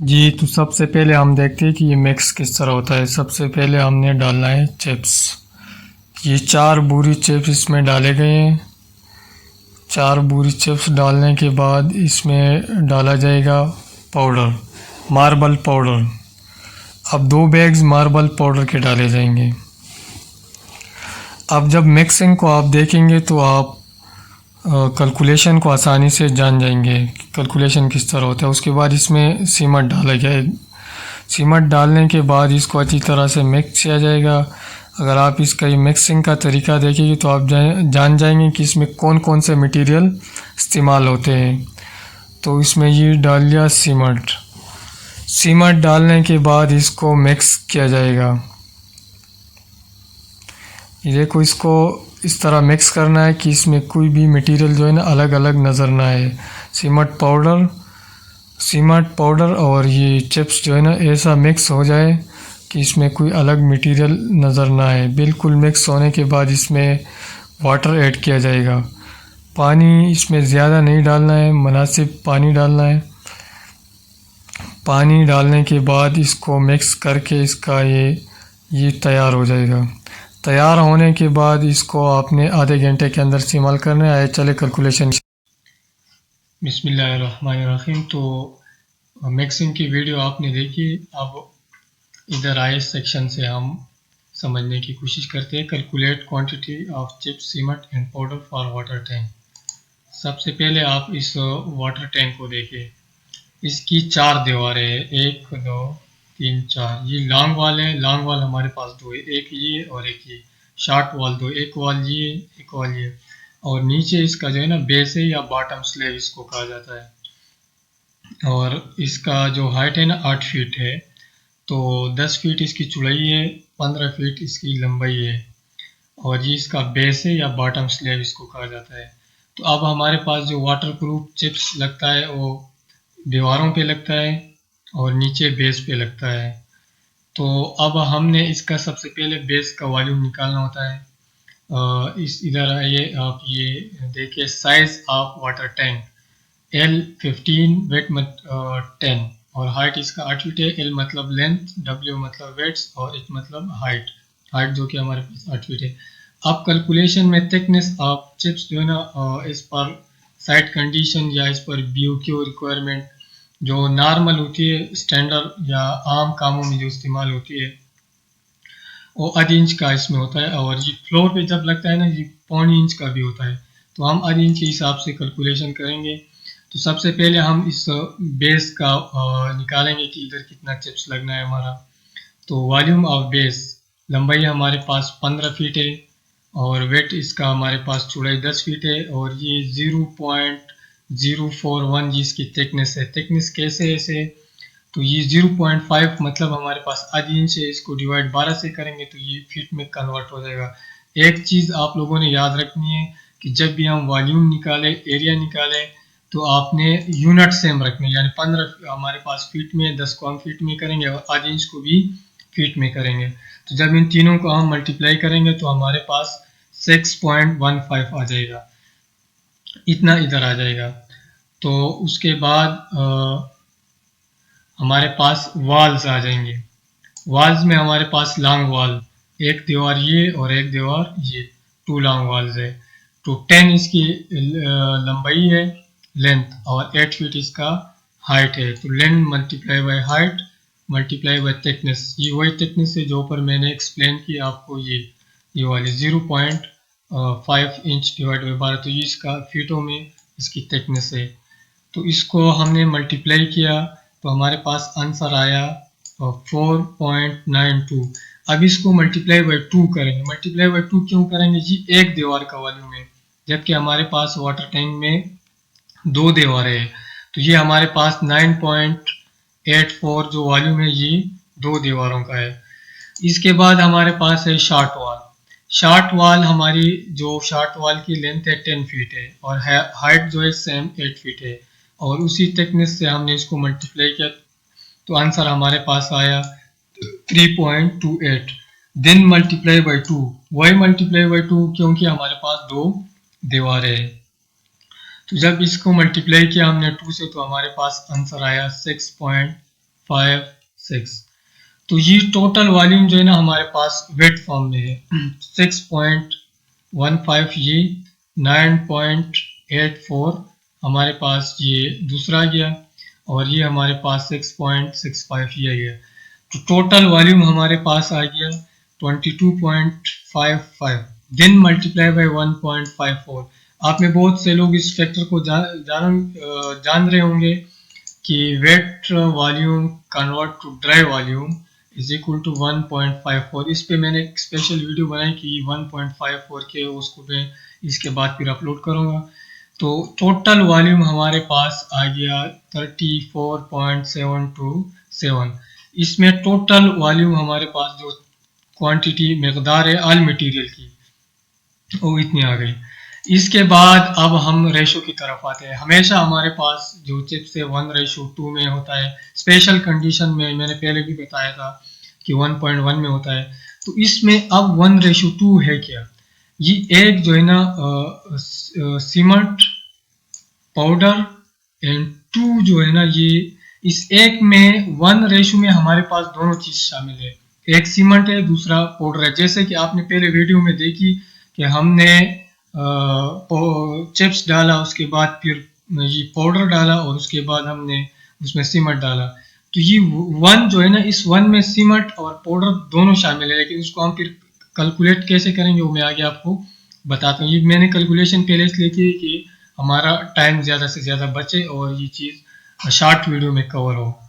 जी, तो सबसे पहले हम देखते हैं कि ये मिक्स किस तरह होता है। सबसे पहले हमने डालना है चिप्स। ये 4 बोरी चिप्स इसमें डाले गए हैं। 4 बोरी चिप्स डालने के बाद इसमें डाला जाएगा पाउडर, मार्बल पाउडर। अब 2 बैग्स मार्बल पाउडर के डाले जाएंगे। अब जब मिक्सिंग को आप देखेंगे तो आप कैलकुलेशन को आसानी से जान जाएंगे कि कैलकुलेशन किस तरह होता है। उसके बाद इसमें सीमेंट डाला गया। सीमेंट डालने के बाद इसको अच्छी तरह से मिक्स किया जाएगा। अगर आप इसका ये मिक्सिंग का तरीका देखेंगे तो आप जान जाएंगे कि इसमें कौन कौन से मटेरियल इस्तेमाल होते हैं। तो इसमें ये डाल लिया सीमेंट। सीमेंट डालने के बाद इसको मिक्स किया जाएगा। ये देखो, इसको इस तरह मिक्स करना है कि इसमें कोई भी मटेरियल जो है ना अलग अलग नज़र ना आए। सीमेंट पाउडर और ये चिप्स जो है ना ऐसा मिक्स हो जाए कि इसमें कोई अलग मटेरियल नज़र ना आए। बिल्कुल मिक्स होने के बाद इसमें वाटर ऐड किया जाएगा। पानी इसमें ज़्यादा नहीं डालना है, मुनासिब पानी डालना है। पानी डालने के बाद इसको मिक्स करके इसका ये तैयार हो जाएगा। तैयार होने के बाद इसको आपने आधे घंटे के अंदर इस्तेमाल करना है। चले कैलकुलेशन। बिस्मिल्लाहिर्रहमानिर्रहीम। तो मिक्सिंग की वीडियो आपने देखी। अब इधर आए सेक्शन से हम समझने की कोशिश करते हैं। Calculate quantity of chips, cement and powder for water tank. सबसे पहले आप इस वाटर टैंक को देखिए। इसकी 4 दीवारें हैं, 1 2 3 4। ये लॉन्ग वाल है। लॉन्ग वाल हमारे पास 2 है, एक ये और एक ये। शॉर्ट वाल 2, एक वाल ये एक वाल ये। और नीचे इसका जो है ना बेस है या बॉटम स्लैब इसको कहा जाता है। और इसका जो हाइट है ना 8 फीट है। तो 10 फीट इसकी चौड़ाई है, 15 फीट इसकी लंबाई है। और ये इसका बेस है या बॉटम स्लैब इसको कहा जाता है। तो अब हमारे पास जो वाटर प्रूफ चिप्स लगता है वो दीवारों पे लगता है और नीचे बेस पे लगता है। तो अब हमने इसका सबसे पहले बेस का वॉल्यूम निकालना होता है। इस इधर आइए, आप ये देखिए size of water tank. L15, width 10 और हाइट इसका 8 फीट है। L मतलब लेंथ, W मतलब वेट्स और H मतलब हाइट। हाइट जो कि हमारे पास 8 फीट है। अब कैलकुलेशन में थिकनेस ऑफ चिप्स जो है ना इस पर साइट कंडीशन या इस पर BOQ रिक्वायरमेंट जो नॉर्मल होती है, स्टैंडर्ड या आम कामों में जो इस्तेमाल होती है, वो आधी इंच का इसमें होता है। और ये फ्लोर पे जब लगता है ना ये 1.25 इंच का भी होता है। तो हम आधी इंच के हिसाब से कैलकुलेशन करेंगे। तो सबसे पहले हम इस बेस का निकालेंगे कि इधर कितना चिप्स लगना है हमारा। तो वॉल्यूम ऑफ बेस, लंबाई हमारे पास 15 फीट है और वेट इसका हमारे पास चौड़ाई 10 फीट है। और ये 0.041 जिसकी थिकनेस है। थिकनेस कैसे है इसे, तो ये 0.5 मतलब हमारे पास आधी इंच है। इसको डिवाइड 12 से करेंगे तो ये फीट में कन्वर्ट हो जाएगा। एक चीज़ आप लोगों ने याद रखनी है कि जब भी हम वॉल्यूम निकालें, एरिया निकालें, तो आपने यूनिट सेम रखने, यानी 15 हमारे पास फीट में, 10 को हम फीट में करेंगे और आधी इंच को भी फीट में करेंगे। तो जब इन तीनों को हम मल्टीप्लाई करेंगे तो हमारे पास 6.15 आ जाएगा। इतना इधर आ जाएगा। तो उसके बाद हमारे पास वॉल्स आ जाएंगे। वॉल्स में हमारे पास लॉन्ग वॉल, एक दीवार ये और एक दीवार ये, 2 लॉन्ग वॉल्स है। तो 10 इसकी लंबाई है, लेंथ, और 8 फीट इसका हाइट है। तो length multiply by height multiply by thickness, ये वही थिकनेस है जो ऊपर मैंने एक्सप्लेन किया आपको। ये वाली 0.5 इंच डिवाइड बाय 12, तो ये इसका फीटों में इसकी थिकनेस है। तो इसको हमने मल्टीप्लाई किया तो हमारे पास आंसर आया 4.92। अब इसको मल्टीप्लाई बाई 2 करेंगे। मल्टीप्लाई बाई 2 क्यों करेंगे, ये एक दीवार का वॉल्यूम है, जबकि हमारे पास वाटर टैंक में 2 दीवारें हैं। तो ये हमारे पास 9.84 जो वॉल्यूम है ये 2 दीवारों का है। इसके बाद हमारे पास है शॉर्ट वॉल। शॉर्ट वॉल हमारी जो शॉर्ट वॉल की लेंथ है 10 फीट है और हाइट जो है सेम 8 फीट है। और उसी थिकनेस से हमने इसको मल्टीप्लाई किया तो आंसर हमारे पास आया 3.28। देन मल्टीप्लाई बाई 2, वही मल्टीप्लाई बाई 2 क्योंकि हमारे पास 2 दीवारें हैं। तो जब इसको मल्टीप्लाई किया हमने 2 से तो हमारे पास आंसर आया 6.32। 6.56। तो ये टोटल वॉल्यूम जो है ना हमारे पास वेट फॉर्म में है 6.15, ये 9.84 हमारे पास ये दूसरा गया, और ये हमारे पास 6.65 ये गया। तो टोटल वॉल्यूम हमारे पास आ गया 22.55, देन मल्टीप्लाई बाय 1.54। आप में बहुत से लोग इस फैक्टर को जान रहे होंगे कि wet volume convert to dry volume is equal to 1.54। इस पे मैंने एक स्पेशल वीडियो बनाई कि 1.54 के, उसको मैं इसके बाद फिर अपलोड करूँगा। तो टोटल वॉल्यूम हमारे पास आ गया 34.727। इसमें टोटल वॉल्यूम हमारे पास जो क्वांटिटी मकदार है ऑल मटेरियल की, वो इतनी आ गई। इसके बाद अब हम रेशो की तरफ आते हैं। हमेशा हमारे पास जो चिप्स है 1:2 में होता है। स्पेशल कंडीशन में मैंने पहले भी बताया था कि 1.1 में होता है। तो इसमें अब 1:2 है क्या? ये एक जो है ना सीमेंट पाउडर एंड 2 जो है ना, ये इस एक में 1 में हमारे पास दोनों चीज शामिल है। एक सीमेंट है, दूसरा पाउडर है। जैसे कि आपने पहले वीडियो में देखी कि हमने चिप्स डाला, उसके बाद फिर ये पाउडर डाला, और उसके बाद हमने उसमें सीमेंट डाला। तो ये 1 जो है ना, इस 1 में सीमेंट और पाउडर दोनों शामिल है, लेकिन उसको हम फिर कैलकुलेट कैसे करेंगे वो मैं आगे आपको बताता हूँ। ये मैंने कैलकुलेशन पहले इसलिए की कि हमारा टाइम ज़्यादा से ज़्यादा बचे और ये चीज़ शॉर्ट वीडियो में कवर हो।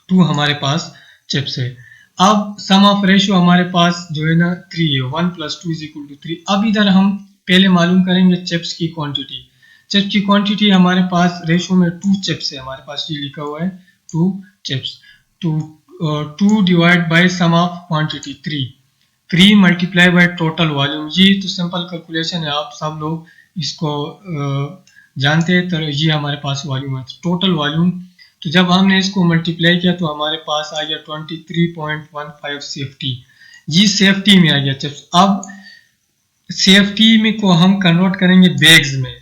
2 हमारे पास चिप्स है। अब सम ऑफ रेशियो हमारे पास जो है ना 3 है, 1 + 2 = 3। अब इधर हम पहले मालूम करेंगे चिप्स की क्वांटिटी। चिप्स की क्वांटिटी हमारे पास रेशियो में 2 चिप्स है, हमारे पास ये लिखा हुआ है 2 चिप्स। तो 2 divide by sum of quantity 3 multiply by total volume. ये तो सिंपल कैलकुलेशन है, आप सब लोग इसको जानते हैं। तो ये हमारे पास वॉल्यूम है, टोटल वॉल्यूम। तो जब हमने इसको मल्टीप्लाई किया तो हमारे पास आ गया 23.15 सेफ्टी। ये सेफ्टी में आ गया चिप्स। अब सेफ्टी में को हम कन्वर्ट करेंगे बैग्स में।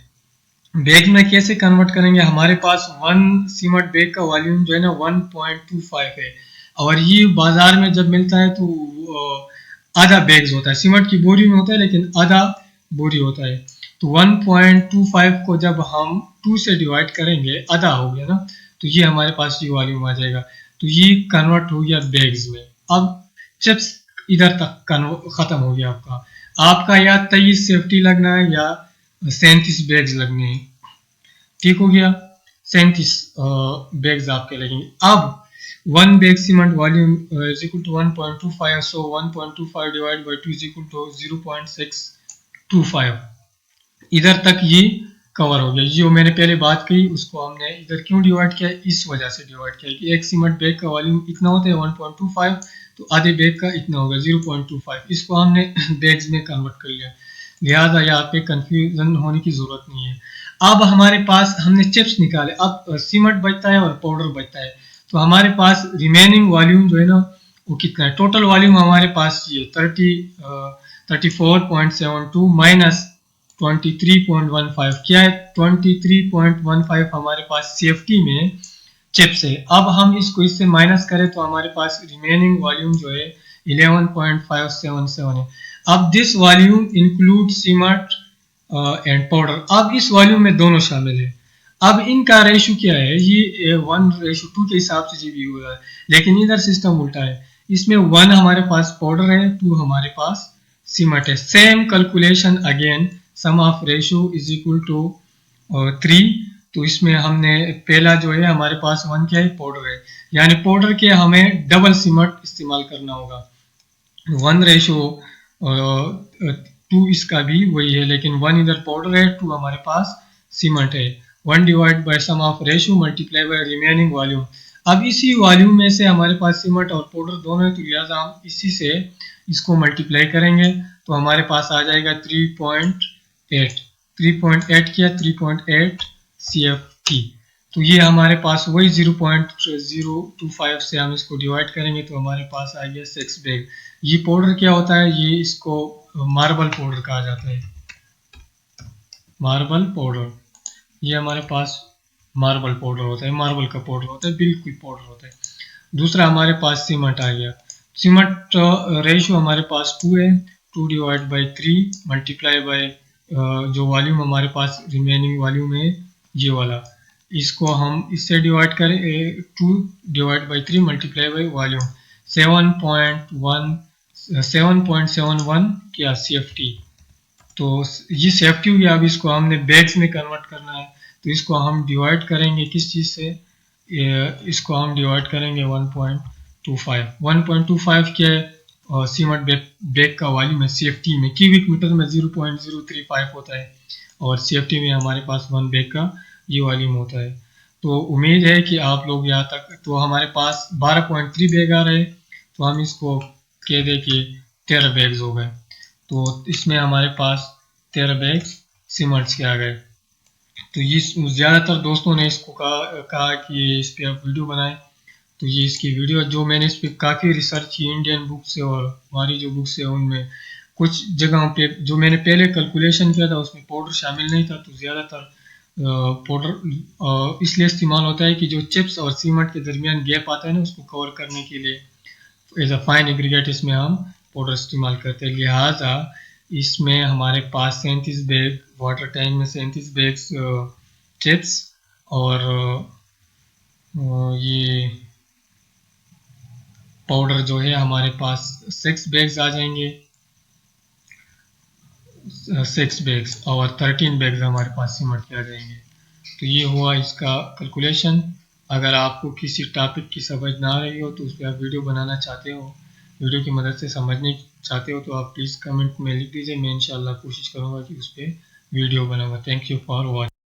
बैग में कैसे कन्वर्ट करेंगे? हमारे पास 1 सीमेंट बैग का वॉल्यूम जो है ना 1.25 है, और ये बाजार में जब मिलता है तो आधा बैग्स होता है। सीमेंट की बोरी में होता है लेकिन आधा बोरी होता है। तो 1.25 को जब हम 2 से डिवाइड करेंगे, आधा हो गया ना, तो ये हमारे पास ये वॉल्यूम आ जाएगा। तो ये कन्वर्ट हो गया बैग्स में। अब चिप्स इधर तक खत्म हो गया आपका या 23 सेफ्टी लगना है या 37 बैग्स लगने हैं। ठीक हो गया, 37 बैग्स आपके लगेंगे। अब 1 bag cement volume is equal to 1.25, so 1.25 divide by 2 is equal to 0.625। इधर तक ये कवर हो गया। जो मैंने पहले बात कही उसको हमने इधर क्यों डिवाइड किया, इस वजह से डिवाइड किया कि एक सीमेंट बैग का वॉल्यूम इतना होता है 1.25, तो आधे बैग का इतना होगा 0.25। इसको हमने बैग्स में कन्वर्ट कर लिया, लिहाजा यहाँ पे कंफ्यूजन होने की जरूरत नहीं है। अब हमारे पास हमने चिप्स निकाले, अब सीमेंट बचता है और पाउडर बचता है। तो हमारे पास रिमेनिंग वॉल्यूम जो है ना वो कितना है? टोटल वॉल्यूम हमारे पास ये 34.72 माइनस 23.15 क्या है? 23.15 हमारे पास सेफ्टी में चिप्स है। अब हम इसको इससे माइनस करें तो हमारे पास रिमेनिंग वॉल्यूम जो है 11.577 है। अब this volume include cement and powder. अब इस वॉल्यूम में दोनों शामिल है। अब इनका रेशो क्या है? ये 1:2 के हिसाब से जी भी हुआ है, लेकिन इधर सिस्टम उल्टा है। इसमें 1 हमारे पास पाउडर है, 2 हमारे पास सीमेंट है। Same calculation again, sum of ratio is equal to 3। तो इसमें हमने पहला जो है हमारे पास 1 क्या है? पाउडर है, यानी पाउडर के हमें डबल सीमेंट इस्तेमाल करना होगा। 1:2 इसका भी वही है, लेकिन 1 इधर पाउडर है, 2 हमारे पास सीमेंट है। 1 divide by sum of ratio multiply by remaining volume. अब इसी वॉल्यूम में से हमारे पास सीमेंट और पाउडर दोनों है, तो लिहाजा हम इसी से इसको मल्टीप्लाई करेंगे तो हमारे पास आ जाएगा 3.8 किया 3.8 CFT। तो ये हमारे पास वही 0.025 से हम इसको डिवाइड करेंगे तो हमारे पास आ गया 6 बैग। ये पाउडर क्या होता है? ये इसको मार्बल पाउडर कहा जाता है, मार्बल पाउडर। ये हमारे पास मार्बल पाउडर होता है, मार्बल का पाउडर होता है, बिल्कुल पाउडर होता है। दूसरा हमारे पास सीमेंट आ गया। सीमेंट रेशियो हमारे पास 2 है, 2 डिवाइड बाई 3 मल्टीप्लाई बाई जो वॉल्यूम हमारे पास रिमेनिंग वॉल्यूम है ये वाला, इसको हम इससे डिवाइड करें 2 divide by 3 multiply by volume 7.71 क्या CFT। तो ये CFT हुई। अब इसको हमने बैग्स में कन्वर्ट करना है, तो इसको हम डिवाइड करेंगे किस चीज़ से, इसको हम डिवाइड करेंगे 1.25 क्या है, सीमेंट बैग का वॉल्यूम है CFT में, क्यूबिक मीटर में 0.035 होता है और CFT में हमारे पास 1 बैग का ये वॉल्यूम होता है। तो उम्मीद है कि आप लोग यहाँ तक, तो हमारे पास 12.3 बैग आ रहे, तो हम इसको कह दें कि 13 बैग्स हो गए। तो इसमें हमारे पास 13 बैग सीमेंट्स के आ गए। तो ये ज़्यादातर दोस्तों ने इसको कहा कि इस पर आप वीडियो बनाएं, तो ये इसकी वीडियो जो मैंने इस पर काफ़ी रिसर्च की इंडियन बुक से और हमारी जो बुक्स है उनमें कुछ जगहों पे जो मैंने पहले कैलकुलेशन किया था उसमें पाउडर शामिल नहीं था। तो ज़्यादातर पाउडर इसलिए इस्तेमाल होता है कि जो चिप्स और सीमेंट के दरमियान गैप आता है ना उसको कवर करने के लिए एज अ फाइन एग्रीगेट इसमें हम पाउडर इस्तेमाल करते हैं। लिहाजा इसमें हमारे पास 37 बैग वाटर टैंक में 37 बैग्स चिप्स और ये पाउडर जो है हमारे पास 6 बैग्स आ जाएंगे, 6 बैग्स और 13 बैग्स हमारे पास सीमेंट के आ जाएंगे। तो ये हुआ इसका कैलकुलेशन। अगर आपको किसी टॉपिक की समझ ना आ रही हो तो उस पर आप वीडियो बनाना चाहते हो, वीडियो की मदद से समझने चाहते हो, तो आप प्लीज़ कमेंट में लिख दीजिए, मैं इंशाल्लाह कोशिश करूँगा कि उस पर वीडियो बनाऊँगा। Thank you for watching.